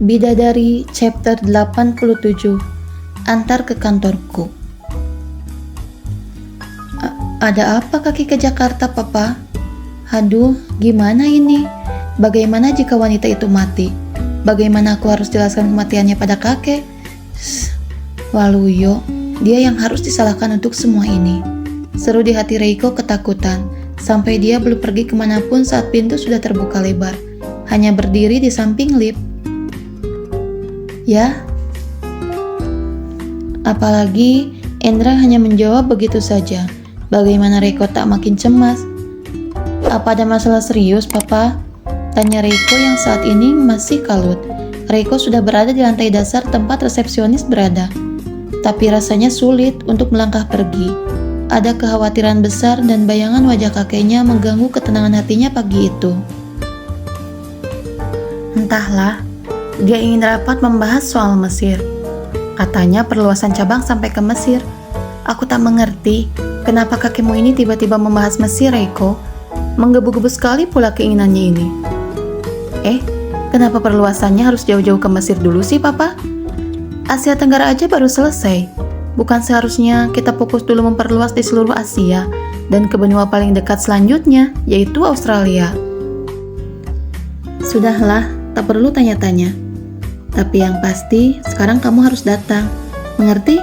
Bidadari chapter 87. Antar ke kantorku. Ada apa kaki ke Jakarta, Papa? Aduh, gimana ini? Bagaimana jika wanita itu mati? Bagaimana aku harus jelaskan kematiannya pada kakek? Waluyo, dia yang harus disalahkan untuk semua ini. Seru di hati Reiko ketakutan, sampai dia belum pergi kemanapun saat pintu sudah terbuka lebar. Hanya berdiri di samping lift. Ya? Apalagi Endra hanya menjawab begitu saja. Bagaimana Reiko tak makin cemas? Apa ada masalah serius, Papa? Tanya Reiko yang saat ini masih kalut. Reiko sudah berada di lantai dasar tempat resepsionis berada. Tapi rasanya sulit untuk melangkah pergi. Ada kekhawatiran besar dan bayangan wajah kakeknya mengganggu ketenangan hatinya pagi itu. Entahlah, dia ingin rapat membahas soal Mesir. Katanya perluasan cabang sampai ke Mesir. Aku tak mengerti kenapa kakekmu ini tiba-tiba membahas Mesir, Reiko. Menggebu-gebu sekali pula keinginannya ini. Kenapa perluasannya harus jauh-jauh ke Mesir dulu sih, Papa? Asia Tenggara aja baru selesai. Bukan seharusnya kita fokus dulu memperluas di seluruh Asia dan ke benua paling dekat selanjutnya, yaitu Australia. Sudahlah, tak perlu tanya-tanya. Tapi yang pasti, sekarang kamu harus datang. Mengerti?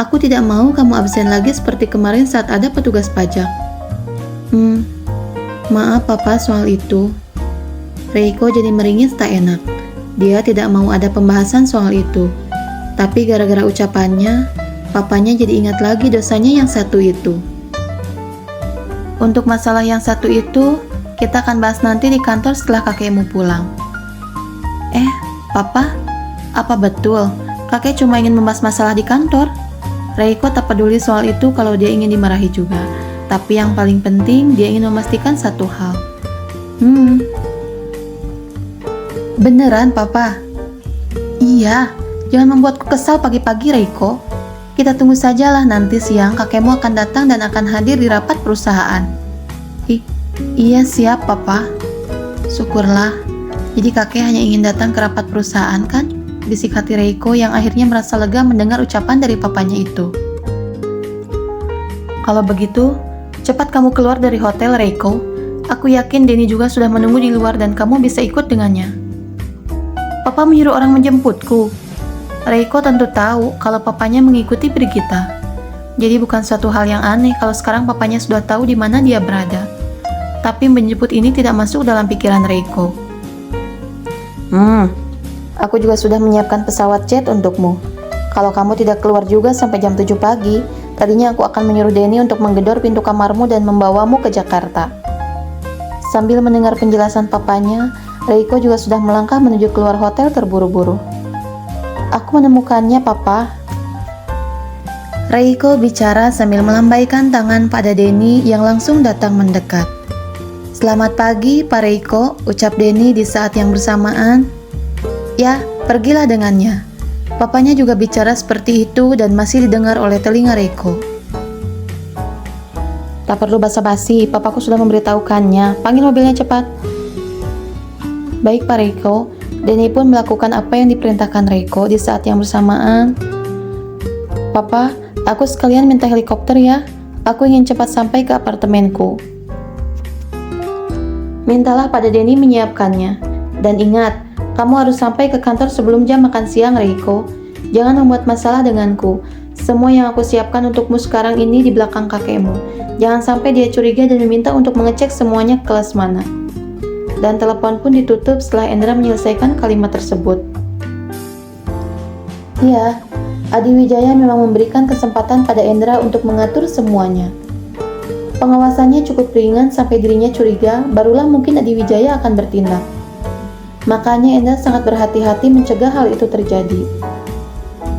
Aku tidak mau kamu absen lagi seperti kemarin saat ada petugas pajak. Maaf Papa soal itu. Reiko jadi meringis tak enak. Dia tidak mau ada pembahasan soal itu. Tapi gara-gara ucapannya, papanya jadi ingat lagi dosanya yang satu itu. Untuk masalah yang satu itu, kita akan bahas nanti di kantor setelah kakekmu pulang. Papa, apa betul kakek cuma ingin membahas masalah di kantor? Reiko tak peduli soal itu kalau dia ingin dimarahi juga. Tapi yang paling penting, dia ingin memastikan satu hal. Beneran, Papa? Iya, jangan membuatku kesal pagi-pagi, Reiko. Kita tunggu sajalah nanti siang kakekmu akan datang dan akan hadir di rapat perusahaan. Iya siap, Papa. Syukurlah. Jadi kakek hanya ingin datang ke rapat perusahaan kan? Bisik hati Reiko yang akhirnya merasa lega mendengar ucapan dari papanya itu. Kalau begitu, cepat kamu keluar dari hotel, Reiko. Aku yakin Denny juga sudah menunggu di luar dan kamu bisa ikut dengannya. Papa menyuruh orang menjemputku. Reiko tentu tahu kalau papanya mengikuti Brigita. Jadi bukan suatu hal yang aneh kalau sekarang papanya sudah tahu di mana dia berada. Tapi menjemput ini tidak masuk dalam pikiran Reiko. Aku juga sudah menyiapkan pesawat jet untukmu. Kalau kamu tidak keluar juga sampai jam 7 pagi, tadinya aku akan menyuruh Denny untuk menggedor pintu kamarmu dan membawamu ke Jakarta. Sambil mendengar penjelasan papanya, Reiko juga sudah melangkah menuju keluar hotel terburu-buru. Aku menemukannya, Papa. Reiko bicara sambil melambaikan tangan pada Denny yang langsung datang mendekat. Selamat pagi, Pak Reiko, ucap Denny di saat yang bersamaan. Ya, pergilah dengannya. Papanya juga bicara seperti itu dan masih didengar oleh telinga Reiko. Tak perlu basa-basi, papaku sudah memberitahukannya. Panggil mobilnya cepat. Baik, Pak Reiko. Denny pun melakukan apa yang diperintahkan Reiko di saat yang bersamaan. Papa, aku sekalian minta helikopter ya. Aku ingin cepat sampai ke apartemenku. Mintalah pada Denny menyiapkannya. Dan ingat, kamu harus sampai ke kantor sebelum jam makan siang, Reiko. Jangan membuat masalah denganku. Semua yang aku siapkan untukmu sekarang ini di belakang kakekmu. Jangan sampai dia curiga dan meminta untuk mengecek semuanya ke kelas mana. Dan telepon pun ditutup setelah Endra menyelesaikan kalimat tersebut. Ya, Adi Wijaya memang memberikan kesempatan pada Endra untuk mengatur semuanya. Pengawasannya cukup ringan sampai dirinya curiga, barulah mungkin Adi Wijaya akan bertindak. Makanya Endra sangat berhati-hati mencegah hal itu terjadi.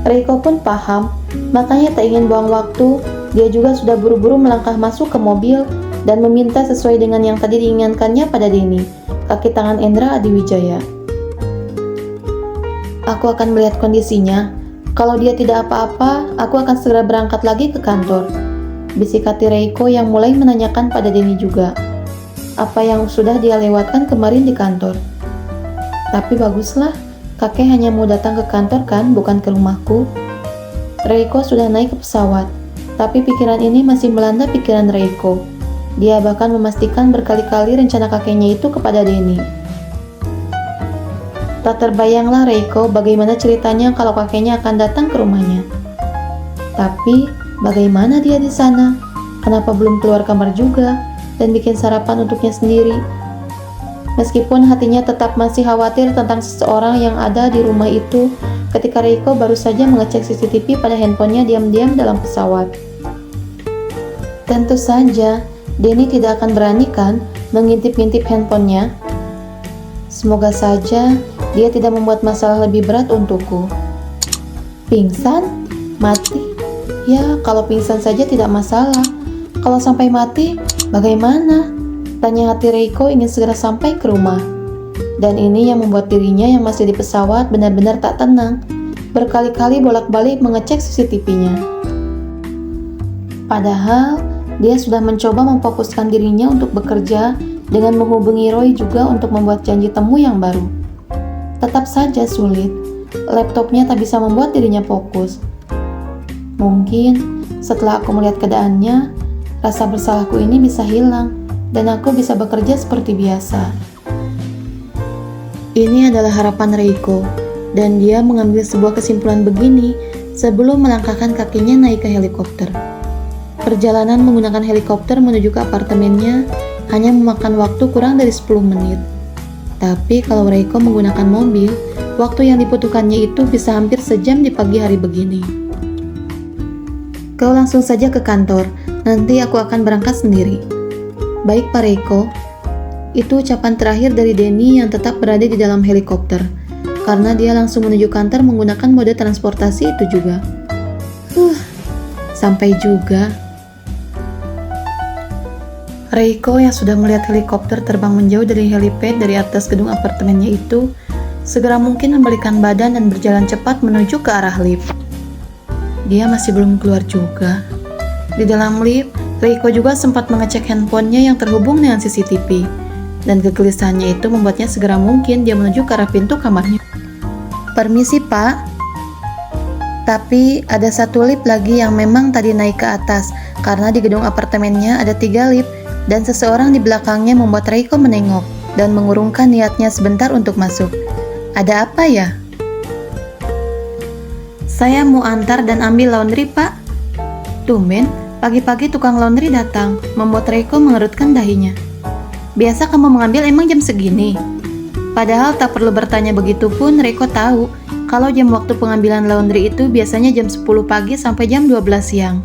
Reiko pun paham, makanya tak ingin buang waktu, dia juga sudah buru-buru melangkah masuk ke mobil dan meminta sesuai dengan yang tadi diinginkannya pada Denny, kaki tangan Endra Adi Wijaya. Aku akan melihat kondisinya. Kalau dia tidak apa-apa, aku akan segera berangkat lagi ke kantor. Bisik hati Reiko yang mulai menanyakan pada Denny juga. Apa yang sudah dia lewatkan kemarin di kantor. Tapi baguslah, kakek hanya mau datang ke kantor kan, bukan ke rumahku. Reiko sudah naik ke pesawat, tapi pikiran ini masih melanda pikiran Reiko. Dia bahkan memastikan berkali-kali rencana kakeknya itu kepada Denny. Tak terbayanglah Reiko bagaimana ceritanya kalau kakeknya akan datang ke rumahnya. Tapi, bagaimana dia di sana? Kenapa belum keluar kamar juga dan bikin sarapan untuknya sendiri? Meskipun hatinya tetap masih khawatir tentang seseorang yang ada di rumah itu ketika Reiko baru saja mengecek CCTV pada handphonenya diam-diam dalam pesawat. Tentu saja, Denny tidak akan berani kan mengintip-ngintip handphonenya. Semoga saja dia tidak membuat masalah lebih berat untukku. Pingsan? Mati? Ya, kalau pingsan saja tidak masalah. Kalau sampai mati, bagaimana? Tanya hati Reiko ingin segera sampai ke rumah. Dan ini yang membuat dirinya yang masih di pesawat benar-benar tak tenang. Berkali-kali bolak-balik mengecek CCTV-nya. Padahal, dia sudah mencoba memfokuskan dirinya untuk bekerja dengan menghubungi Roy juga untuk membuat janji temu yang baru. Tetap saja sulit. Laptopnya tak bisa membuat dirinya fokus. Mungkin setelah aku melihat keadaannya, rasa bersalahku ini bisa hilang dan aku bisa bekerja seperti biasa. Ini adalah harapan Reiko, dan dia mengambil sebuah kesimpulan begini sebelum melangkahkan kakinya naik ke helikopter. Perjalanan menggunakan helikopter menuju ke apartemennya hanya memakan waktu kurang dari 10 menit. Tapi kalau Reiko menggunakan mobil, waktu yang dibutuhkannya itu bisa hampir sejam di pagi hari begini. Kau langsung saja ke kantor, nanti aku akan berangkat sendiri. Baik Pak Reiko. Itu ucapan terakhir dari Denny yang tetap berada di dalam helikopter, karena dia langsung menuju kantor menggunakan mode transportasi itu juga. Sampai juga. Reiko yang sudah melihat helikopter terbang menjauh dari helipad dari atas gedung apartemennya itu, segera mungkin membalikan badan dan berjalan cepat menuju ke arah lift. Dia masih belum keluar juga. Di dalam lift, Reiko juga sempat mengecek handphonenya yang terhubung dengan CCTV. Dan kegelisahannya itu membuatnya segera mungkin dia menuju ke arah pintu kamarnya. Permisi Pak. Tapi ada satu lift lagi yang memang tadi naik ke atas, karena di gedung apartemennya ada 3 lift, dan seseorang di belakangnya membuat Reiko menengok dan mengurungkan niatnya sebentar untuk masuk. Ada apa ya? Saya mau antar dan ambil laundry, Pak. Tumben, pagi-pagi tukang laundry datang, membuat Reiko mengerutkan dahinya. Biasa kamu mengambil emang jam segini? Padahal tak perlu bertanya begitu pun Reiko tahu kalau jam waktu pengambilan laundry itu biasanya jam 10 pagi sampai jam 12 siang.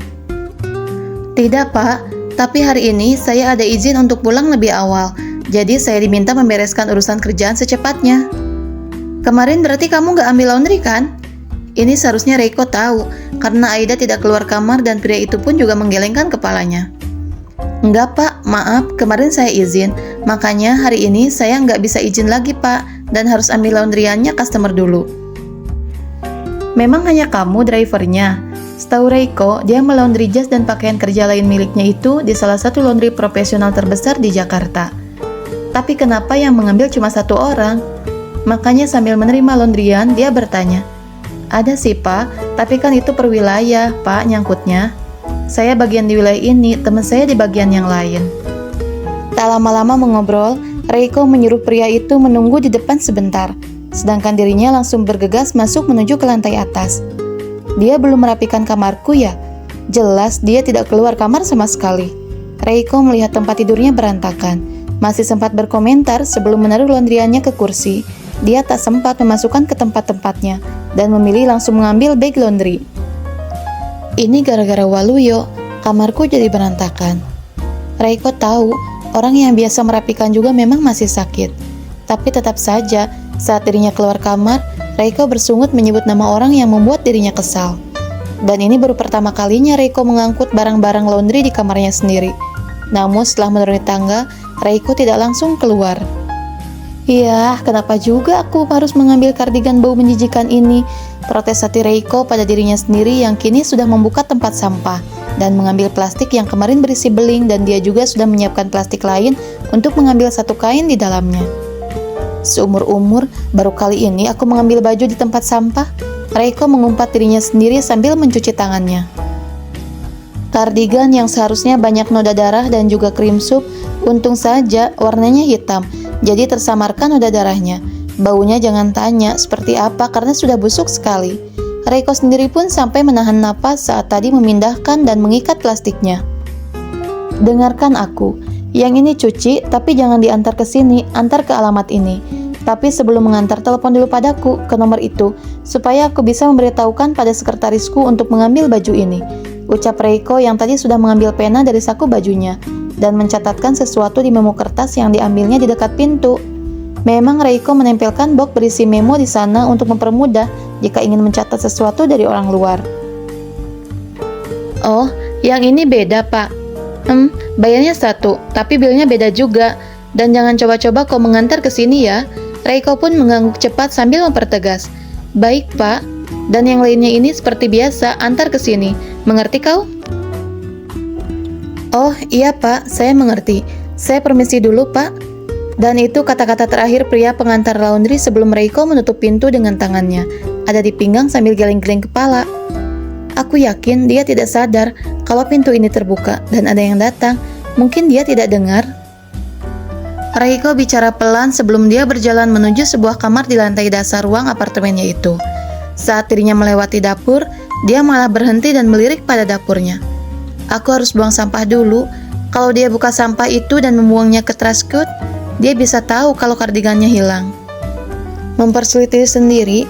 Tidak, Pak. Tapi hari ini saya ada izin untuk pulang lebih awal. Jadi saya diminta membereskan urusan kerjaan secepatnya. Kemarin berarti kamu nggak ambil laundry kan? Ini seharusnya Reiko tahu, karena Aida tidak keluar kamar dan pria itu pun juga menggelengkan kepalanya. Enggak Pak, maaf, kemarin saya izin, makanya hari ini saya nggak bisa izin lagi Pak, dan harus ambil laundryannya customer dulu. Memang hanya kamu drivernya? Setahu Reiko, dia melaundry jas dan pakaian kerja lain miliknya itu di salah satu laundry profesional terbesar di Jakarta. Tapi kenapa yang mengambil cuma 1 orang? Makanya sambil menerima laundryan, dia bertanya, ada sih Pak, tapi kan itu per wilayah, Pak, nyangkutnya. Saya bagian di wilayah ini, teman saya di bagian yang lain. Tak lama-lama mengobrol, Reiko menyuruh pria itu menunggu di depan sebentar, sedangkan dirinya langsung bergegas masuk menuju ke lantai atas. Dia belum merapikan kamarku ya? Jelas dia tidak keluar kamar sama sekali. Reiko melihat tempat tidurnya berantakan. Masih sempat berkomentar sebelum menaruh laundryannya ke kursi. Dia tak sempat memasukkan ke tempat-tempatnya dan memilih langsung mengambil bag laundry. Ini gara-gara Waluyo, kamarku jadi berantakan. Reiko tahu, orang yang biasa merapikan juga memang masih sakit. Tapi tetap saja, saat dirinya keluar kamar, Reiko bersungut menyebut nama orang yang membuat dirinya kesal. Dan ini baru pertama kalinya Reiko mengangkut barang-barang laundry di kamarnya sendiri. Namun setelah menuruni tangga, Reiko tidak langsung keluar. Iya, kenapa juga aku harus mengambil kardigan bau menjijikan ini? Protes hati Reiko pada dirinya sendiri yang kini sudah membuka tempat sampah dan mengambil plastik yang kemarin berisi beling, dan dia juga sudah menyiapkan plastik lain untuk mengambil satu kain di dalamnya. Seumur-umur, baru kali ini aku mengambil baju di tempat sampah. Reiko mengumpat dirinya sendiri sambil mencuci tangannya. Kardigan yang seharusnya banyak noda darah dan juga krim sup, untung saja warnanya hitam, jadi tersamarkan noda darahnya. Baunya jangan tanya seperti apa karena sudah busuk sekali. Reiko sendiri pun sampai menahan napas saat tadi memindahkan dan mengikat plastiknya. Dengarkan aku, yang ini cuci tapi jangan diantar ke sini, antar ke alamat ini. Tapi sebelum mengantar telepon dulu padaku ke nomor itu, supaya aku bisa memberitahukan pada sekretarisku untuk mengambil baju ini. Ucap Reiko yang tadi sudah mengambil pena dari saku bajunya dan mencatatkan sesuatu di memo kertas yang diambilnya di dekat pintu. Memang Reiko menempelkan box berisi memo di sana untuk mempermudah jika ingin mencatat sesuatu dari orang luar. Oh, yang ini beda, Pak. Bayarnya 1, tapi bilnya beda juga. Dan jangan coba-coba kau mengantar ke sini ya. Reiko pun mengangguk cepat sambil mempertegas. Baik, Pak. Dan yang lainnya ini seperti biasa, antar ke sini. Mengerti kau? Oh, iya, Pak. Saya mengerti. Saya permisi dulu, Pak. Dan itu kata-kata terakhir pria pengantar laundry sebelum Reiko menutup pintu dengan tangannya. Ada di pinggang sambil geleng-geleng kepala. Aku yakin dia tidak sadar kalau pintu ini terbuka dan ada yang datang. Mungkin dia tidak dengar. Reiko bicara pelan sebelum dia berjalan menuju sebuah kamar di lantai dasar ruang apartemennya itu. Saat dirinya melewati dapur, dia malah berhenti dan melirik pada dapurnya. Aku harus buang sampah dulu. Kalau dia buka sampah itu dan membuangnya ke trash chute, dia bisa tahu kalau kardigannya hilang. Mempersulit diri sendiri,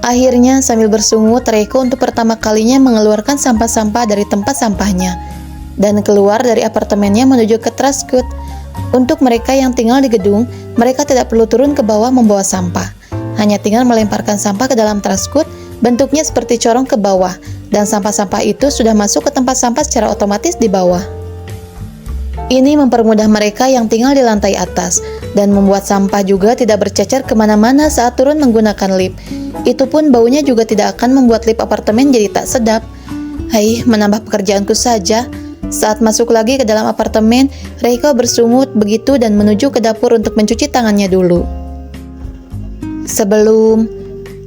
akhirnya sambil bersungut, Reiko untuk pertama kalinya mengeluarkan sampah-sampah dari tempat sampahnya dan keluar dari apartemennya menuju ke trash chute. Untuk mereka yang tinggal di gedung, mereka tidak perlu turun ke bawah membawa sampah. Hanya tinggal melemparkan sampah ke dalam trash chute, bentuknya seperti corong ke bawah, dan sampah-sampah itu sudah masuk ke tempat sampah secara otomatis di bawah. Ini mempermudah mereka yang tinggal di lantai atas, dan membuat sampah juga tidak bercecer kemana-mana saat turun menggunakan lift. Itu pun baunya juga tidak akan membuat lift apartemen jadi tak sedap. Hai, menambah pekerjaanku saja. Saat masuk lagi ke dalam apartemen, Reiko bersungut begitu dan menuju ke dapur untuk mencuci tangannya dulu. Sebelum,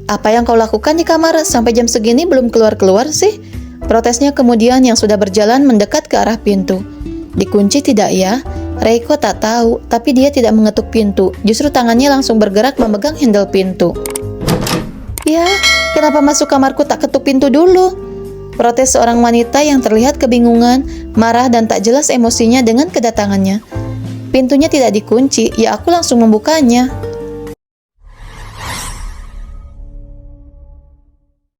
apa yang kau lakukan di kamar sampai jam segini belum keluar-keluar sih? Protesnya kemudian yang sudah berjalan mendekat ke arah pintu. Dikunci tidak ya? Reiko tak tahu, tapi dia tidak mengetuk pintu. Justru tangannya langsung bergerak memegang handle pintu. Ya, kenapa masuk kamarku tak ketuk pintu dulu? Protes seorang wanita yang terlihat kebingungan, marah dan tak jelas emosinya dengan kedatangannya. Pintunya tidak dikunci, ya aku langsung membukanya.